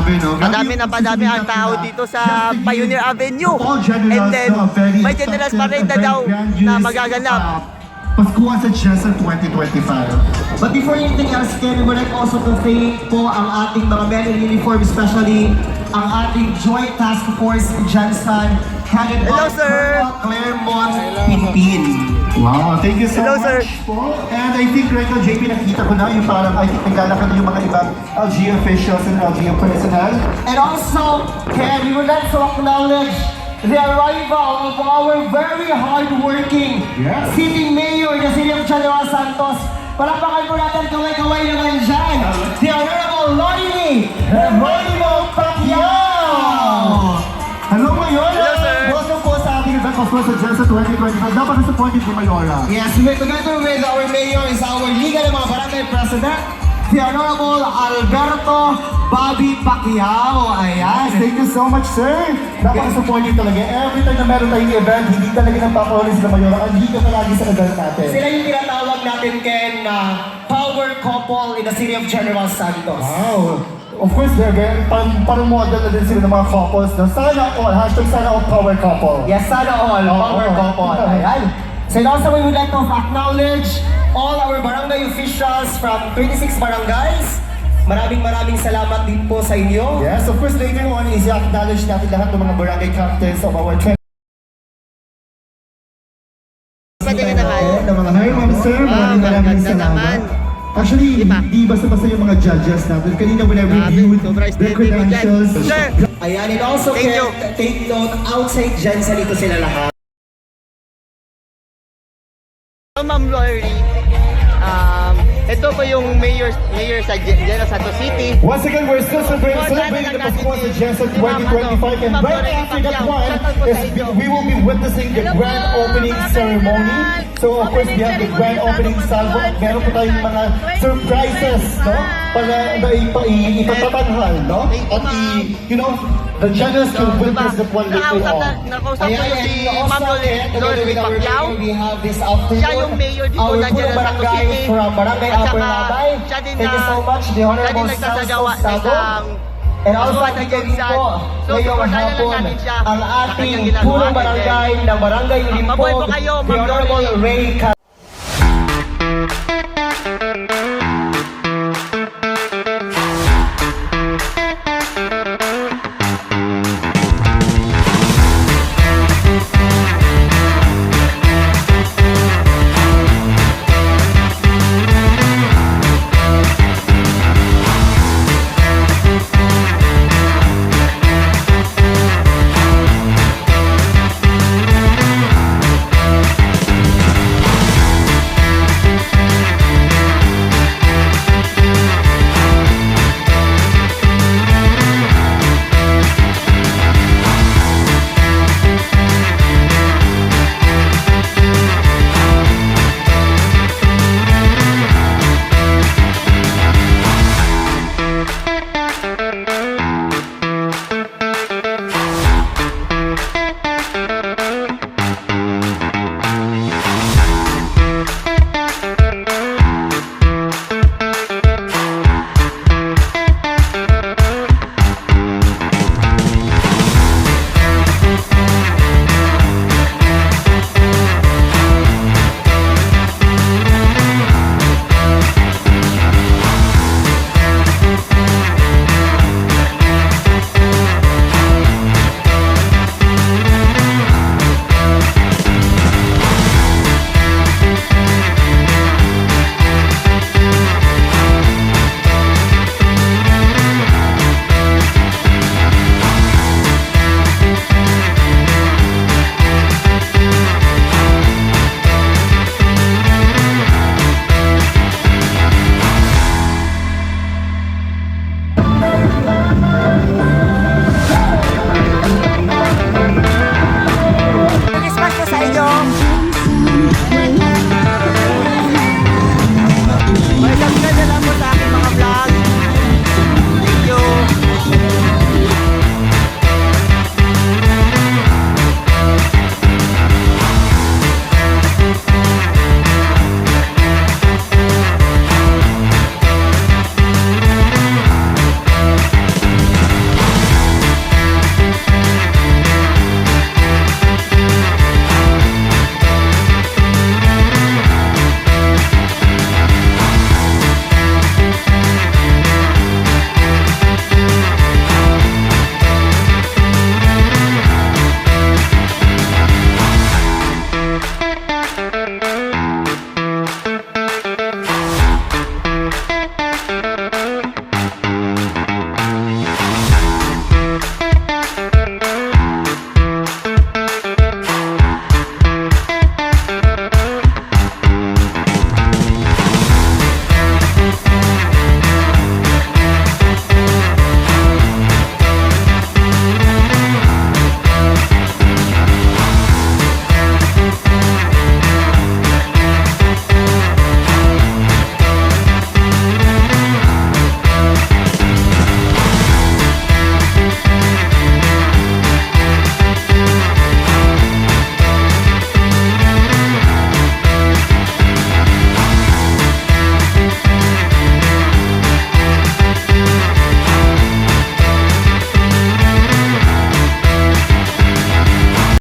Grabe, no? Madami na padami ang tao dito sa Pioneer Avenue. And then, may General Parade daw na magaganap. Paskuhan sa Chester 2025. But before anything else, Ken, we would like also to thank po ang ating mga men in uniform, especially ang ating Joint Task Force Jansan, headed Hello, by sir. Colonel Claremont Pinpin. Wow, thank you so Hello, much sir. po. And I think right now, JP, nakikita ko na yung parang, I think naglalakad na yung mga ibang LGU officials and LGU personnel. And also, Ken, we would like to acknowledge the arrival of our very hard-working sitting mayor, the City of General Santos. Palakpakan po natin, kaway-kaway naman dyan. The Honorable Lorny Pacquiao! Hello, Mayora! Hello, sir. Welcome po sa ating event of course sa Chester 2025. Dapat supported po, Mayora. Yes, together with our mayor is our Liga ng mga Barangay President, the Honorable Alberto Bobby Pacquiao. Ayan. Thank you so much, sir. Napaka-supportive talaga. Every time na meron tayong event, hindi talaga ng papawalis na Mayora. Ang dito palagi sa event natin. Sila yung tinatawag natin, Ken, na power couple in the City of General Santos. Wow. Of course, they're very, parang model na din sila ng mga couples. No? Sana all, hashtag sana all power couple. Yes, sana all, power couple. Ayan. So also we would like to acknowledge all our barangay officials from 26 barangays. Maraming salamat din po sa inyo. Yes, of course, later on is i-acknowledge natin lahat ng mga barangay captains of our Pwede nga naman. Hi, ma'am, sir. Maraming maganda salamat. naman. Actually, hindi basta-basta yung mga judges natin. Kanina when I reviewed their credentials. Sir, Ayan, and also Thank you. take note, outside dyan sa dito sila lahat. Ma'am Lori, ito po yung mayor sa General Santos City. Once again, we're still celebrating the Pascual sa Chester 2025, and right after that one, we will be witnessing the grand opening ceremony. So of course, we have the grand opening salvo at meron po tayong mga surprises, no? Para ipatatanghal, no? At the generals can witness that one later on. Nakausap ko yung si Ma'am Lori Pacquiao. We have this afternoon. Siya yung mayor dito Our ng General Santos barangay City. from Barangay At Upper saka, Labay. siya din Thank you so much, the Honorable nagsasagawa Santos ng isang And also, pagbuhat ng again Jensan. po, So, ngayong supportahan lang hapon, natin siya ang sa ating kanyang ginagawa. punong barangay ng Barangay Mabuhay po Limpog, kayo, the Ma'am Honorable Lori. Ray